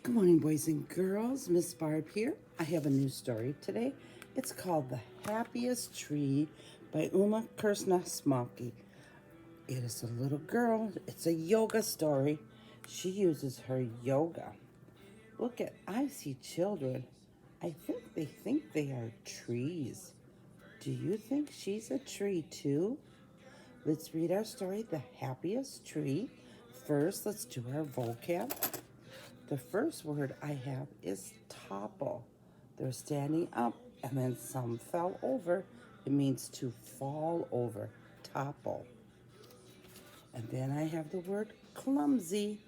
Good morning, boys and girls. Ms Barb here. I have a new story today. It's called The Happiest Tree by Uma Kursna-Smokey. It is a little girl. It's a yoga story. She uses her yoga. I see children. I think they are trees. Do you think she's a tree too? Let's read our story, The Happiest Tree. First, let's do our vocab. The first word I have is topple. They're standing up and then some fell over. It means to fall over, topple. And then I have the word clumsy.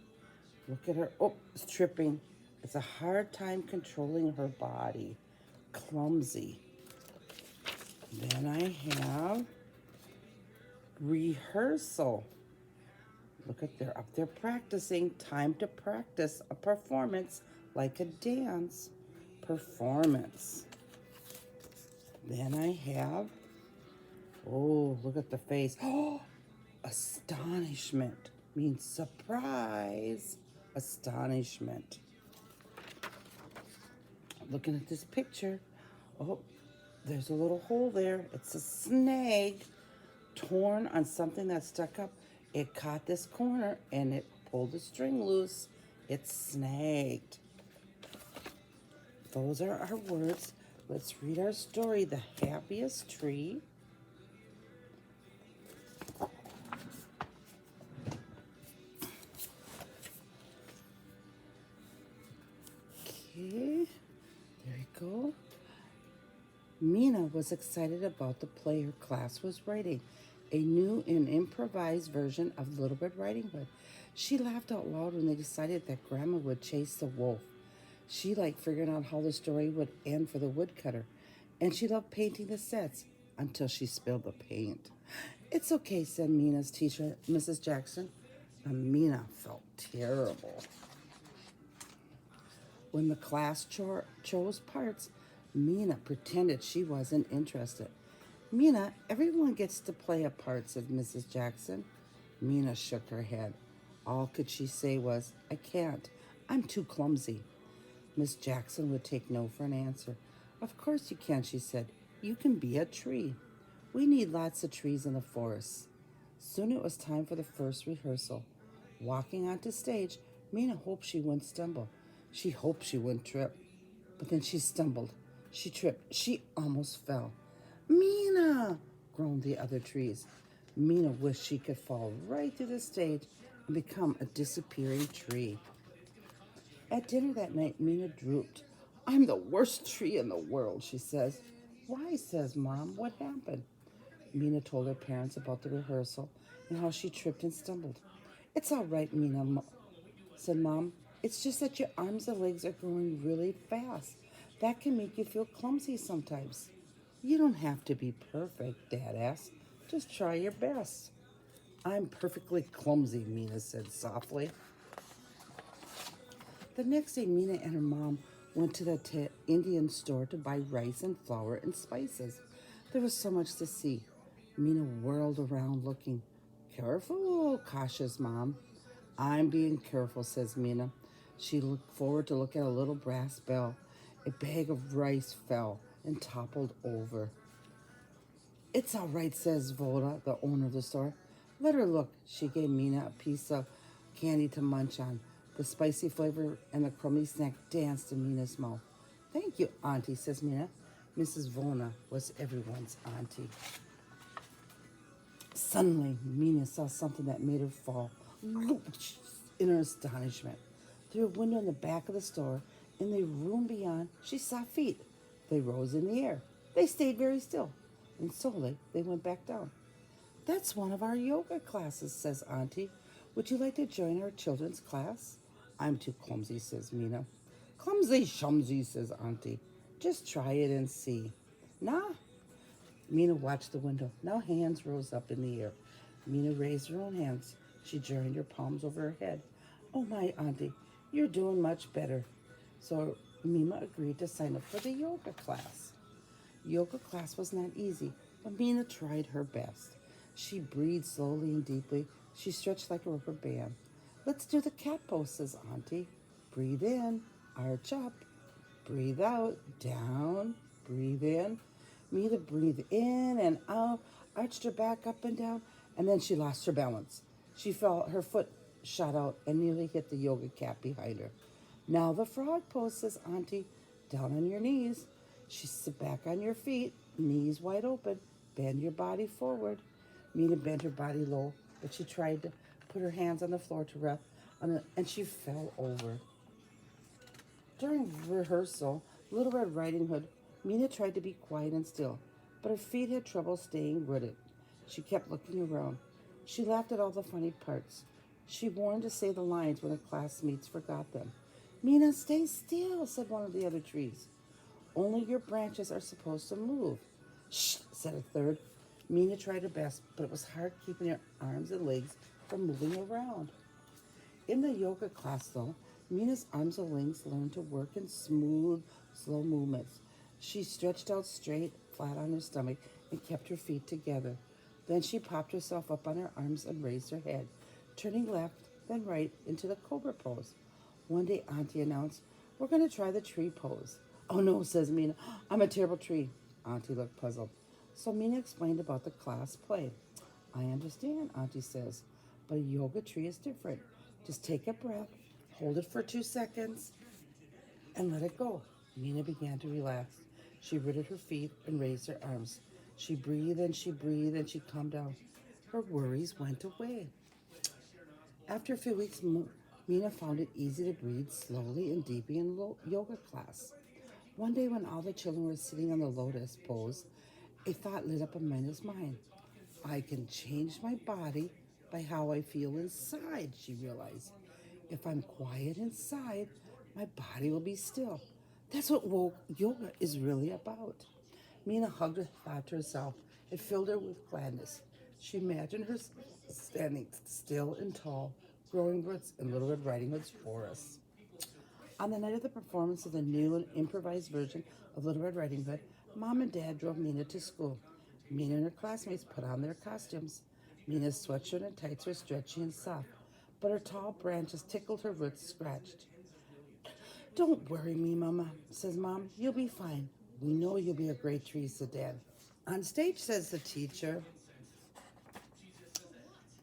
Look at her. Oh, it's tripping. It's a hard time controlling her body. Clumsy. Then I have rehearsal. Look at they're up there practicing. Time to practice a performance like a dance. Performance. Then I have, oh, look at the face. Oh, astonishment means surprise. Astonishment. Looking at this picture. Oh, there's a little hole there. It's a snag torn on something that stuck up. It caught this corner and it pulled the string loose. It's snagged. Those are our words. Let's read our story, The Happiest Tree. Okay, there you go. Mina was excited about the play her class was writing, a new and improvised version of Little Red Riding Hood. She laughed out loud when they decided that Grandma would chase the wolf. She liked figuring out how the story would end for the woodcutter, and she loved painting the sets until she spilled the paint. It's okay, said Mina's teacher, Mrs. Jackson. And Mina felt terrible. When the class chose parts, Mina pretended she wasn't interested. Mina, everyone gets to play a part, said Mrs. Jackson. Mina shook her head. All could she say was, I can't. I'm too clumsy. Miss Jackson would take no for an answer. Of course you can, she said. You can be a tree. We need lots of trees in the forest. Soon it was time for the first rehearsal. Walking onto stage, Mina hoped she wouldn't stumble. She hoped she wouldn't trip. But then she stumbled. She tripped. She almost fell. Mina, groaned the other trees. Mina wished she could fall right through the stage and become a disappearing tree. At dinner that night, Mina drooped. I'm the worst tree in the world, she says. Why, says Mom, what happened? Mina told her parents about the rehearsal and how she tripped and stumbled. It's all right, Mina, said Mom. It's just that your arms and legs are growing really fast. That can make you feel clumsy sometimes. You don't have to be perfect, Dad asked. Just try your best. I'm perfectly clumsy, Mina said softly. The next day, Mina and her mom went to the Indian store to buy rice and flour and spices. There was so much to see. Mina whirled around looking. Careful, cautions Mom. I'm being careful, says Mina. She looked forward to look at a little brass bell. A bag of rice fell and toppled over. It's all right, says Voda, the owner of the store. Let her look. She gave Mina a piece of candy to munch on. The spicy flavor and the crummy snack danced in Mina's mouth. Thank you, Auntie, says Mina. Mrs. Vona was everyone's auntie. Suddenly, Mina saw something that made her fall in her astonishment. Through a window in the back of the store, in the room beyond, she saw feet. They rose in the air. They stayed very still, and slowly they went back down. That's one of our yoga classes, says Auntie. Would you like to join our children's class? I'm too clumsy, says Mina. Clumsy shumsy, says Auntie. Just try it and see. Nah. Mina watched the window. Now hands rose up in the air. Mina raised her own hands. She joined her palms over her head. Oh, my Auntie, you're doing much better. So Mina agreed to sign up for the yoga class. Yoga class was not easy, but Mina tried her best. She breathed slowly and deeply. She stretched like a rubber band. Let's do the cat pose, says Auntie. Breathe in, arch up. Breathe out, down. Breathe in. Mina breathed in and out, arched her back up and down, and then she lost her balance. She fell, her foot shot out and nearly hit the yoga cap behind her. Now the frog pose, says Auntie. Down on your knees. She sit back on your feet, knees wide open. Bend your body forward. Mina bent her body low, but she tried to put her hands on the floor to rest on it, and she fell over. During rehearsal, Little Red Riding Hood, Mina tried to be quiet and still, but her feet had trouble staying rooted. She kept looking around. She laughed at all the funny parts. She warned to say the lines when her classmates forgot them. Mina, stay still, said one of the other trees. Only your branches are supposed to move. Shh, said a third. Mina tried her best, but it was hard keeping her arms and legs from moving around. In the yoga class, though, Mina's arms and legs learned to work in smooth, slow movements. She stretched out straight, flat on her stomach, and kept her feet together. Then she popped herself up on her arms and raised her head, turning left, then right into the cobra pose. One day, Auntie announced, "We're going to try the tree pose." "Oh no," says Mina. "I'm a terrible tree." Auntie looked puzzled. So Mina explained about the class play. "I understand," Auntie says, "but a yoga tree is different. Just take a breath, hold it for 2 seconds, and let it go." Mina began to relax. She rooted her feet and raised her arms. She breathed and she calmed down. Her worries went away. After a few weeks, Mina found it easy to breathe slowly and deeply in yoga class. One day, when all the children were sitting on the lotus pose, a thought lit up in Mina's mind. "I can change my body by how I feel inside," she realized. "If I'm quiet inside, my body will be still. That's what yoga is really about." Mina hugged her thought to herself. It filled her with gladness. She imagined her standing still and tall, growing roots in Little Red Riding Hood's forest. On the night of the performance of the new and improvised version of Little Red Riding Hood, Mom and Dad drove Mina to school. Mina and her classmates put on their costumes. Mina's sweatshirt and tights were stretchy and soft, but her tall branches tickled her roots scratched. "Don't worry me, Mama," says Mom. "You'll be fine. We know you'll be a great tree," said Dad. On stage, says the teacher.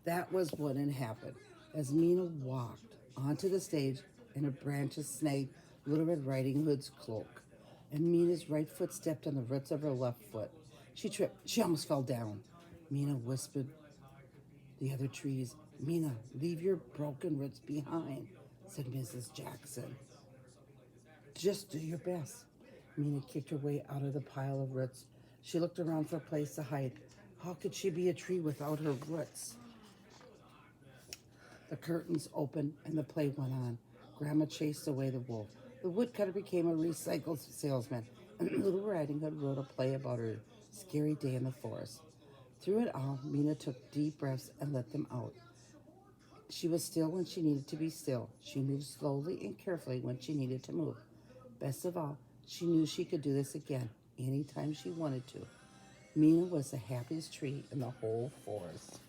That was what had happened. As Mina walked onto the stage and her branches snagged Little Red Riding Hood's cloak, and Mina's right foot stepped on the roots of her left foot. She tripped. She almost fell down. Mina whispered the other trees, "Mina, leave your broken roots behind," said Mrs. Jackson. "Just do your best." Mina kicked her way out of the pile of roots. She looked around for a place to hide. How could she be a tree without her roots? The curtains opened and the play went on. Grandma chased away the wolf. The woodcutter became a recycled salesman, and Little Riding Hood wrote a play about her scary day in the forest. Through it all, Mina took deep breaths and let them out. She was still when she needed to be still. She moved slowly and carefully when she needed to move. Best of all, she knew she could do this again anytime she wanted to. Mina was the happiest tree in the whole forest.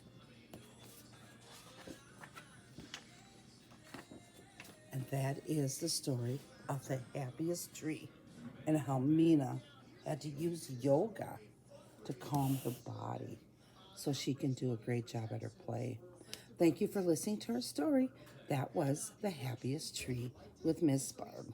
And that is the story of the happiest tree and how Mina had to use yoga to calm her body so she can do a great job at her play. Thank you for listening to our story. That was The Happiest Tree with Ms. Barb.